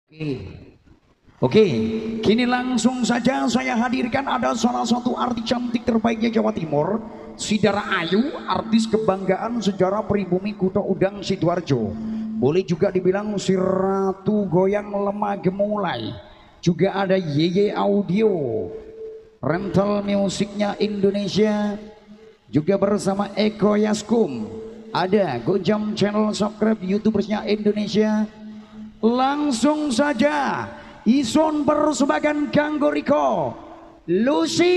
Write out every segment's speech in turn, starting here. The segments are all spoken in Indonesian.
Oke, Oke, kini langsung saja saya hadirkan ada salah satu artis cantik terbaiknya Jawa Timur, Sidara Ayu, artis kebanggaan sejarah pribumi Kuto Udang Sidoarjo. Boleh juga dibilang si ratu goyang lemah gemulai. Juga ada Yeye Audio, rental musiknya Indonesia. Juga bersama Eko Yaskum, ada Gojam channel subscribe YouTubersnya Indonesia. Langsung saja Ison persembahan kanggo Riko Lucy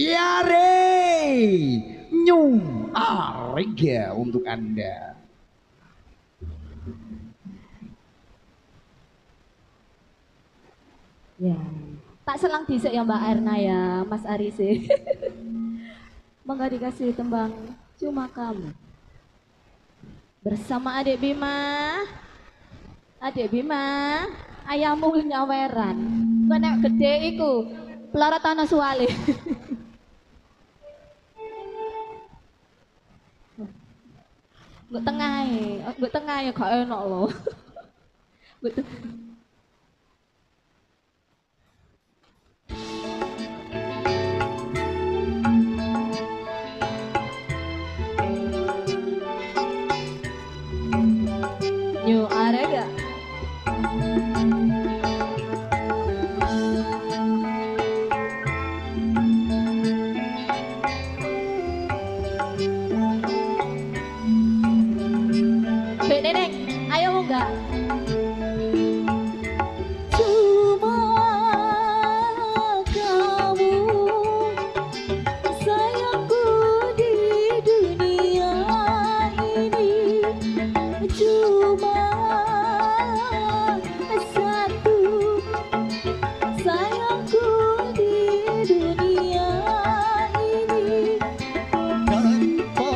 Yare New Arega untuk Anda. Ya, tak selang dhisik ya Mbak Erna ya, Mas Aris. Monggo dikasih tembang Cuma Kamu. Bersama Adik Bima. Adik Bima, ayammu nyaweran. Kok nek gede iku pelorot ana suwale. Nggo tengahe gak enak lho. Betul. New Arega. Bek Neneng, ayo enggak? Cuma kamu sayangku di dunia ini. Cuma satu sayangku di dunia ini. Tanpa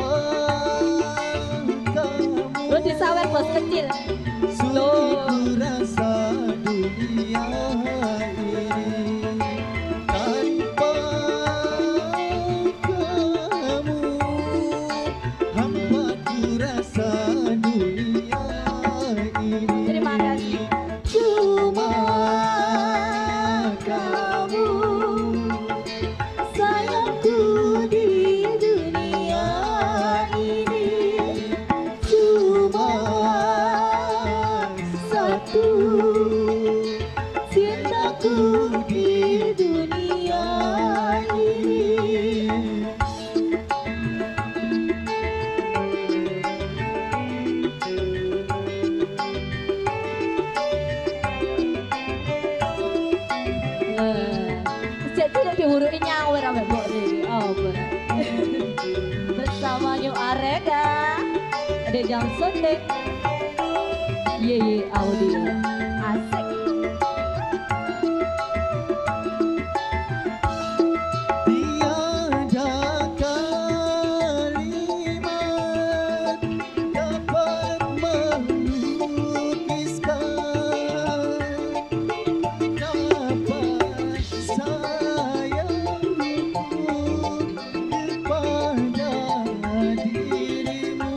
kamu Lo disawer bos kecil. sulit ku rasa dunia ini. Tanpa kamu hampa ku rasa dunia ini. Terima kasih. Cuma kamu Sayangku di dunia ini. cuma satu Cintaku di dunia ini. Sejak tidak dihuruki nyawer ambek mbok iki. Oh, bener. Bersama New Arega. Ada jam Sunday. Yeye Audio. Asik. tiada kalimat dapat melukiskan dapat sayangku kepada dirimu.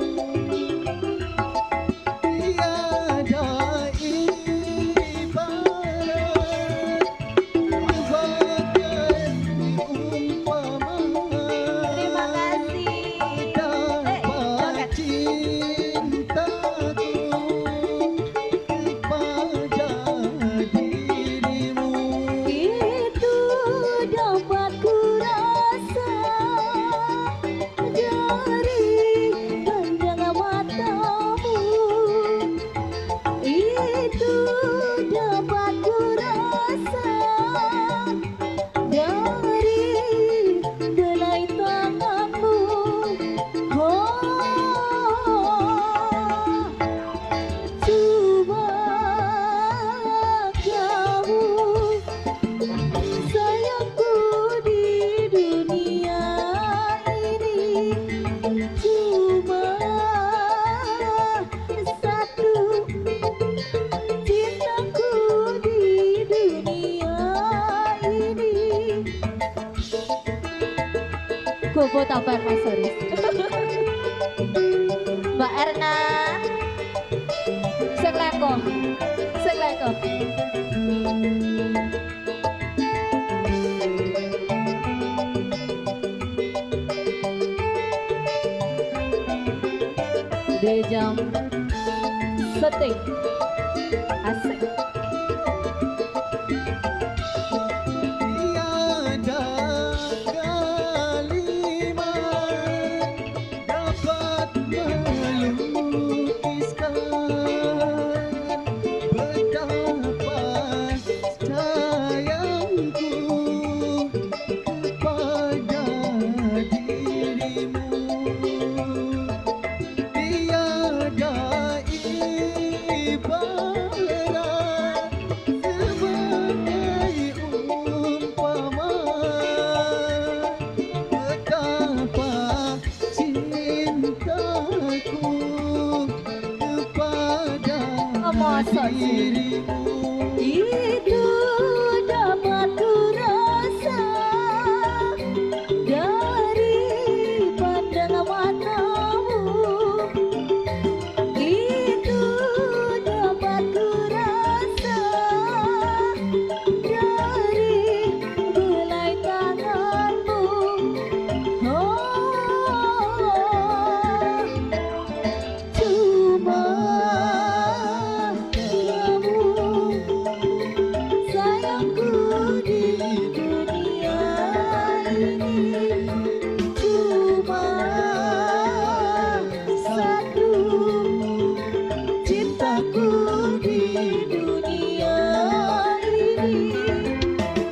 Tiada ibarat bagaikan umpama Terima kasih. dapat Joget. cintaku kepada dirimu. Itu dapat kurasa dari pandangan matamu. Itu dapat kurasa dari belai tanganmu. Oh, cuma kamu sayangku di dunia ini. Cuma satu cintaku di dunia ini. Gobo tabar Mas Aris. Mbak Erna. Sing leko. jam setting asik. Tiada kalimat dapat melukiskan betapa sayangku kepada dirimu. Tiada ibarat sebagai umpama betapa cintaku kepada Masa sih? dirimu. Itu dapat ku rasa dari pandangan matamu. Itu dapat ku rasa dari helai tanganmu. Cuma kamu sayangku di dunia ini. Cuma satu cintaku di dunia ini.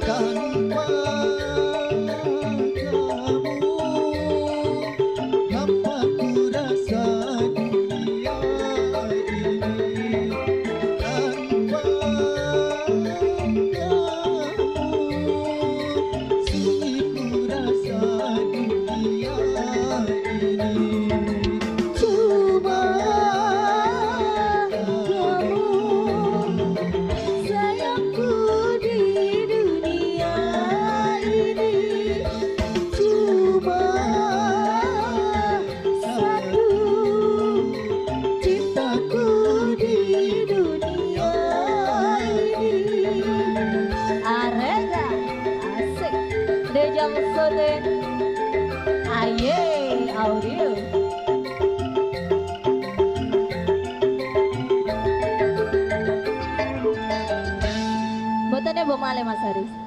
Tanpa kamu, hampa ku rasa dunia ini. Tanpa kamu, sunyi ku rasa dunia ini. Cuma kamu sayangku di dunia ini. Cuma satu cintaku di dunia ini. Arega asik de jam soden aye audio. Buatannya Bom Ale Mas Haris.